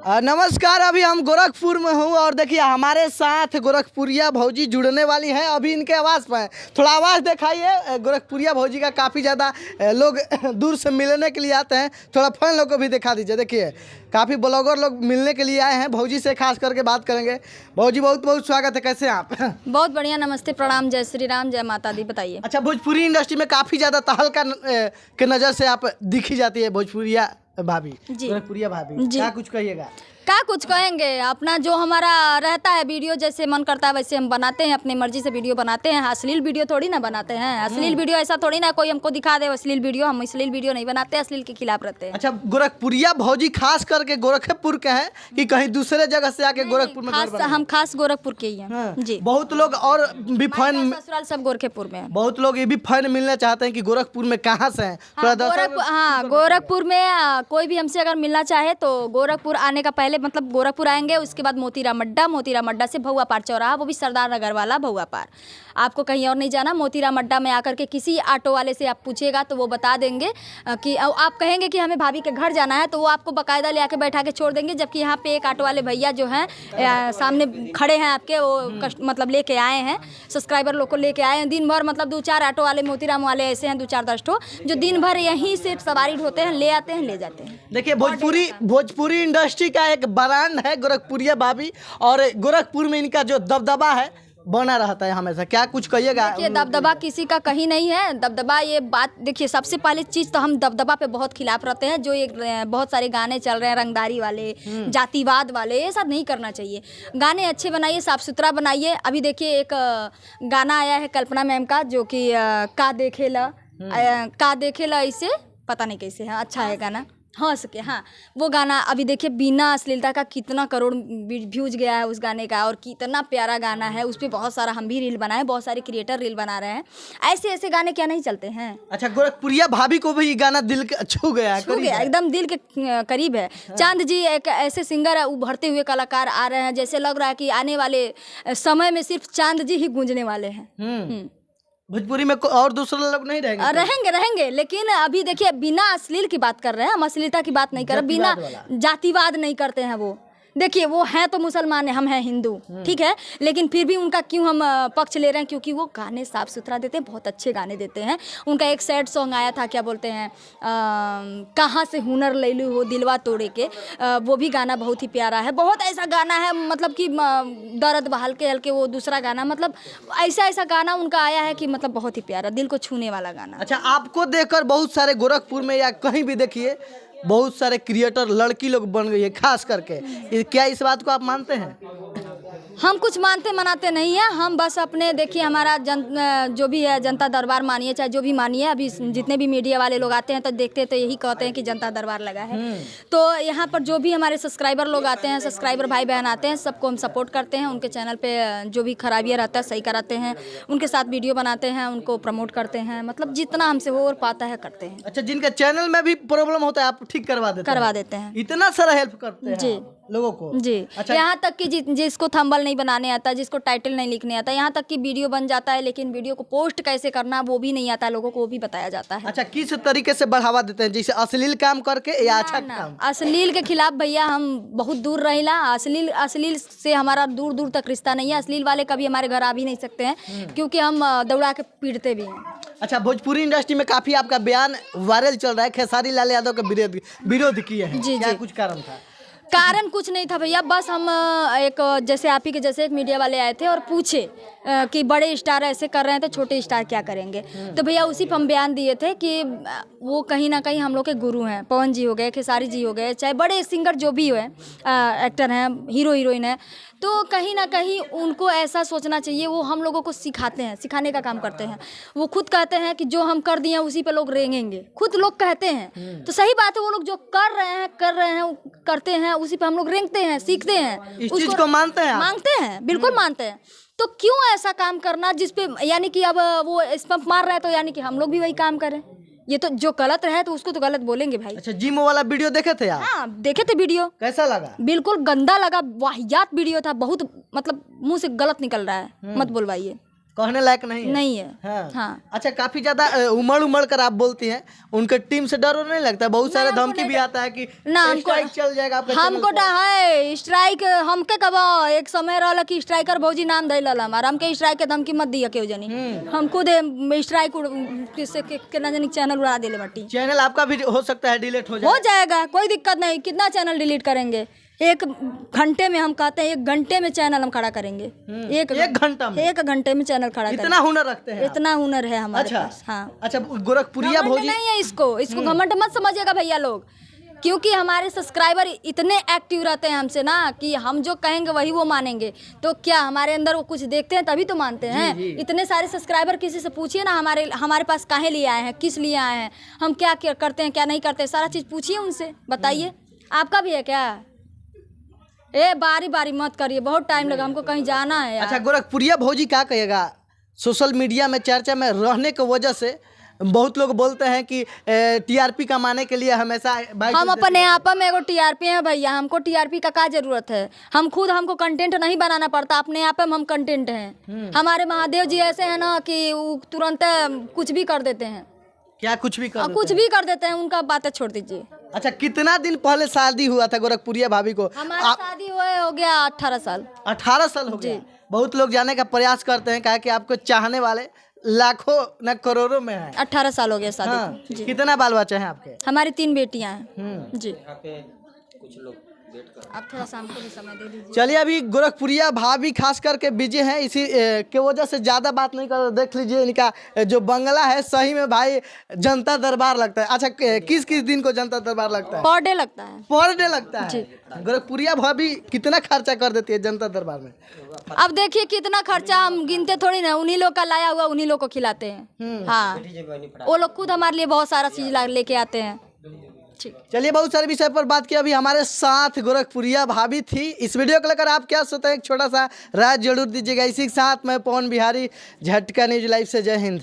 नमस्कार। अभी हम गोरखपुर में हूँ और देखिए हमारे साथ गोरखपुरिया भौजी जुड़ने वाली हैं। अभी इनके आवाज़ पर थोड़ा आवाज़ दिखाइए। गोरखपुरिया भौजी का काफ़ी ज़्यादा लोग दूर से मिलने के लिए आते हैं। थोड़ा फैन लोग को भी दिखा दीजिए। देखिए काफ़ी ब्लॉगर लोग मिलने के लिए आए हैं। भौजी से खास करके बात करेंगे। भौजी बहुत बहुत स्वागत है, कैसे हैं आप? बहुत बढ़िया, नमस्ते, प्रणाम, जय श्री राम, जय माता दी। बताइए। अच्छा, भोजपुरी इंडस्ट्री में काफ़ी ज़्यादा तहलका के नज़र से आप दिखी जाती है भोजपुरिया भाभी, गोरखपुरिया भाभी, क्या कुछ कहिएगा? क्या कुछ कहेंगे, अपना जो हमारा रहता है वीडियो जैसे मन करता है वैसे हम बनाते हैं, अपनी मर्जी से वीडियो बनाते हैं। अश्लील वीडियो थोड़ी ना बनाते हैं। अश्लील वीडियो ऐसा थोड़ी ना कोई हमको दिखा दे अश्लील वीडियो, हम अश्लील वीडियो नहीं बनाते, अश्लील के खिलाफ रहते हैं। अच्छा, गोरखपुरिया भौजी खास करके गोरखपुर के हैं कि कहीं दूसरे जगह से आके गोरखपुर में हम खास गोरखपुर के ही हैं। जी, बहुत लोग और भी फैन, ससुराल सब गोरखपुर में है। बहुत लोग ये भी फैन मिलना चाहते हैं कि गोरखपुर में कहाँ से हैं। गोरखपुर में कोई भी हमसे अगर मिलना चाहे तो गोरखपुर आने का पहले मतलब गोरखपुर आएंगे, उसके बाद मोतीराम अड्डा से भौआ पार चौराहा, वो भी सरदार नगर वाला भौआ पार। आपको कहीं और नहीं जाना। मोतीराम अड्डा में आकर के किसी ऑटो वाले से आप पूछिएगा तो वो बता देंगे कि आप कहेंगे कि हमें भाभी के घर जाना है तो वो आपको बाकायदा ले आके बैठा के छोड़ देंगे। जबकि यहाँ पे एक ऑटो वाले भैया जो हैं सामने खड़े हैं आपके, वो मतलब लेके आए हैं, सब्सक्राइबर लोग को लेके आए हैं दिन भर। मतलब 2-4 ऑटो वाले मोतीराम वाले ऐसे हैं, 2-4-10 ठो जो दिन भर यहीं से सवारी ढोते हैं, ले आते हैं, ले जाते हैं। देखिए भोजपुरी इंडस्ट्री का एक ब्रांड है गोरखपुरिया भाभी, और गोरखपुर में इनका जो दबदबा है बना रहता है हमेशा। क्या कुछ कहिएगा? देखिए, दबदबा किसी का कहीं नहीं है। दबदबा ये बात देखिए, सबसे पहले चीज़ तो हम दबदबा पे बहुत खिलाफ रहते हैं। जो एक बहुत सारे गाने चल रहे हैं रंगदारी वाले, जातिवाद वाले, ये सब नहीं करना चाहिए। गाने अच्छे बनाइए, साफ सुथरा बनाइए। अभी देखिए एक गाना आया है कल्पना मैम का, जो कि का देखेला इसे पता नहीं कैसे है, अच्छा है गाना, हंस के। हाँ, वो गाना अभी देखिए बिना अश्लीलता का कितना करोड़ व्यूज गया है उस गाने का, और कितना प्यारा गाना है। उस पर बहुत सारा हम भी रील बनाए, बहुत सारे क्रिएटर रील बना रहे हैं। ऐसे गाने क्या नहीं चलते हैं? अच्छा, गोरखपुरिया भाभी को भी ये गाना दिल के छू गया है, एकदम दिल के करीब है। चांद जी एक ऐसे सिंगर है, उभरते हुए कलाकार आ रहे हैं, जैसे लग रहा है कि आने वाले समय में सिर्फ चांद जी ही गूंजने वाले हैं। भोजपुरी में और दूसरे लोग नहीं रहेंगे, लेकिन अभी देखिए बिना अश्लील की बात कर रहे हैं हम, अश्लीलता की बात नहीं कर रहे, बिना जातिवाद नहीं करते हैं वो। देखिए वो हैं तो मुसलमान है, हम हैं हिंदू, ठीक है, लेकिन फिर भी उनका क्यों हम पक्ष ले रहे हैं? क्योंकि वो गाने साफ सुथरा देते हैं, बहुत अच्छे गाने देते हैं। उनका एक सैड सॉन्ग आया था, क्या बोलते हैं, कहाँ से हुनर ले लूँ हो दिलवा तोड़े के, वो भी गाना बहुत ही प्यारा है। बहुत ऐसा गाना है मतलब कि दर्द हल्के हल्के, वो दूसरा गाना, मतलब ऐसा गाना उनका आया है कि मतलब बहुत ही प्यारा, दिल को छूने वाला गाना। अच्छा, आपको देखकर बहुत सारे गोरखपुर में या कहीं भी देखिए बहुत सारे क्रिएटर लड़की लोग बन गई है खास करके, क्या इस बात को आप मानते हैं? हम कुछ मानते मनाते नहीं हैं। हम बस अपने देखिए हमारा जो भी है जनता दरबार मानिए, चाहे जो भी मानिए। अभी जितने भी मीडिया वाले लोग आते हैं तो देखते हैं तो यही कहते हैं कि जनता दरबार लगा है। तो यहाँ पर जो भी हमारे सब्सक्राइबर लोग आते हैं, सब्सक्राइबर भाई बहन आते हैं, सबको हम सपोर्ट करते हैं। उनके चैनल पे जो भी खराबियाँ रहता है सही कराते हैं, उनके साथ वीडियो बनाते हैं, उनको प्रमोट करते हैं, मतलब जितना हमसे हो पाता है करते हैं। अच्छा, जिनके चैनल में भी प्रॉब्लम होता है आप ठीक करवा देते हैं? इतना सारा हेल्प करते हैं जी लोगों को? जी। अच्छा, यहाँ तक कि जिसको थंबनेल नहीं बनाने आता, जिसको टाइटल नहीं लिखने आता, यहाँ तक कि वीडियो बन जाता है लेकिन वीडियो को पोस्ट कैसे करना वो भी नहीं आता लोगों को, वो भी बताया जाता है। अच्छा, किस तरीके से बढ़ावा देते हैं, जैसे अश्लील काम करके या अच्छा काम? अश्लील के खिलाफ भैया हम बहुत दूर रहेला। अश्लील से हमारा दूर दूर तक रिश्ता नहीं है। अश्लील वाले कभी हमारे घर आ भी नहीं सकते हैं, क्योंकि हम दौड़ा के पीटते भी हैं। अच्छा, भोजपुरी इंडस्ट्री में काफी आपका बयान वायरल चल रहा है, खेसारी लाल यादव का विरोध किए हैं। क्या कुछ कारण था? कारण कुछ नहीं था भैया, बस हम एक जैसे आप ही के जैसे एक मीडिया वाले आए थे और पूछे कि बड़े स्टार ऐसे कर रहे हैं तो छोटे स्टार क्या करेंगे। तो भैया उसी पर हम बयान दिए थे कि वो कहीं ना कहीं हम लोग के गुरु हैं। पवन जी हो गए, खेसारी जी हो गए, चाहे बड़े सिंगर जो भी हुए, एक्टर हैं, हीरो हीरोइन हैं, तो कहीं ना कहीं उनको ऐसा सोचना चाहिए। वो हम लोगों को सिखाते हैं, सिखाने का काम करते हैं। वो खुद कहते हैं कि जो हम कर दिए उसी पे लोग रेंगेंगे, खुद लोग कहते हैं। तो सही बात है, वो लोग जो कर रहे हैं करते हैं उसी पे हम लोग रेंगते हैं, सीखते हैं, इस चीज को मानते हैं, बिल्कुल मानते हैं। तो क्यों ऐसा काम करना जिसपे यानी कि अब वो स्पंप मार रहा है तो यानी कि हम लोग भी वही काम करें? ये तो जो गलत है तो उसको तो गलत बोलेंगे भाई। अच्छा, जिम वाला वीडियो देखे थे आप? हाँ, देखे थे वीडियो। कैसा लगा? बिल्कुल गंदा लगा, वाहियात वीडियो था, बहुत मतलब मुंह से गलत निकल रहा है, मत बोलवाइए। कहने लायक नहीं है। नहीं है। हाँ। हाँ। अच्छा, काफी ज्यादा उमड़ कर आप बोलती हैं, उनके टीम से डर नहीं लगता? बहुत सारे हमको धमकी नहीं भी आता है कि ना, हमको स्ट्राइक चल जाएगा आपके हमको चैनल है स्ट्राइक। हमके कब एक समय रहला कि स्ट्राइकर भौजी नाम दे लला हमारा, हमके स्ट्राइक के धमकी मत दिया केहू जनी। हम खुद स्ट्राइक किससे केना जनी चैनल उड़ा देले मट्टी। चैनल आपका भी हो सकता है डिलीट हो हो जाए। जाएगा, कोई दिक्कत नहीं। कितना चैनल डिलीट करेंगे? 1 घंटे में, हम कहते हैं 1 घंटे में चैनल हम खड़ा करेंगे। एक घंटा में? 1 घंटे में चैनल खड़ा इतना हुनर रखते हैं आप? इतना हुनर है हमारे अच्छा। पास। हाँ। अच्छा, गोरखपुरिया घमंड भौजी नहीं है इसको घमंड मत समझिएगा भैया लोग, क्योंकि हमारे सब्सक्राइबर इतने एक्टिव रहते हैं हमसे ना कि हम जो कहेंगे वही वो मानेंगे। तो क्या हमारे अंदर वो कुछ देखते हैं तभी तो मानते हैं। इतने सारे सब्सक्राइबर, किसी से पूछिए ना हमारे पास काहे लिए आए हैं, किस लिए आए हैं, हम क्या करते हैं क्या नहीं करते, सारा चीज़ पूछिए उनसे, बताइए। आपका भी है क्या? बारी बारी मत करिए, बहुत टाइम लगा, हमको कहीं जाना है यार। अच्छा, गोरखपुरिया भौजी क्या कहेगा? सोशल मीडिया में चर्चा में रहने की वजह से बहुत लोग बोलते हैं कि टीआरपी कमाने के लिए हमेशा हम अपने आप में एगो टीआरपी हैं भैया, हमको टीआरपी का क्या जरूरत है? हमको कंटेंट नहीं बनाना पड़ता, अपने आप में हम कंटेंट हैं। हमारे महादेव जी ऐसे हैं ना कि वो तुरंत कुछ भी कर देते हैं। क्या कुछ भी कर कुछ भी कर देते हैं, उनका बातें छोड़ दीजिए। अच्छा, कितना दिन पहले शादी हुआ था गोरखपुरिया भाभी को? हमारा शादी हुए हो गया 18 साल। 18 साल हो गया। बहुत लोग जाने का प्रयास करते हैं, कहा कि आपको चाहने वाले लाखों न करोड़ों में है। 18 साल हो गया शादी हाँ। को। जी। कितना बाल बच्चे हैं आपके? हमारी 3 बेटियां हैं। जी। कुछ लोग वेट कर। आप थोड़ा शाम को भी समय दे दीजिए। चलिए, अभी गोरखपुरिया भाभी खास करके बिजी हैं, इसी के वजह से ज़्यादा बात नहीं कर। देख लीजिए इनका जो बंगला है, सही में भाई जनता दरबार लगता है। अच्छा, किस किस दिन को जनता दरबार लगता है? पर डे लगता है। पर डे लगता है। गोरखपुरिया भाभी कितना खर्चा कर देती है जनता दरबार में? अब देखिए कितना खर्चा हम गिनते थोड़ी ना, उन्हीं लोग का लाया हुआ उन्हीं लोग को खिलाते हैं। हाँ, वो लोग खुद हमारे लिए बहुत सारा चीज लेके आते हैं। ठीक। चलिए, बहुत सारे विषय पर बात की। अभी हमारे साथ गोरखपुरिया भाभी थी। इस वीडियो को लेकर आप क्या सोचते हैं, एक छोटा सा राय जरूर दीजिएगा। इसी के साथ मैं पवन बिहारी, झटका न्यूज लाइव से, जय हिंद।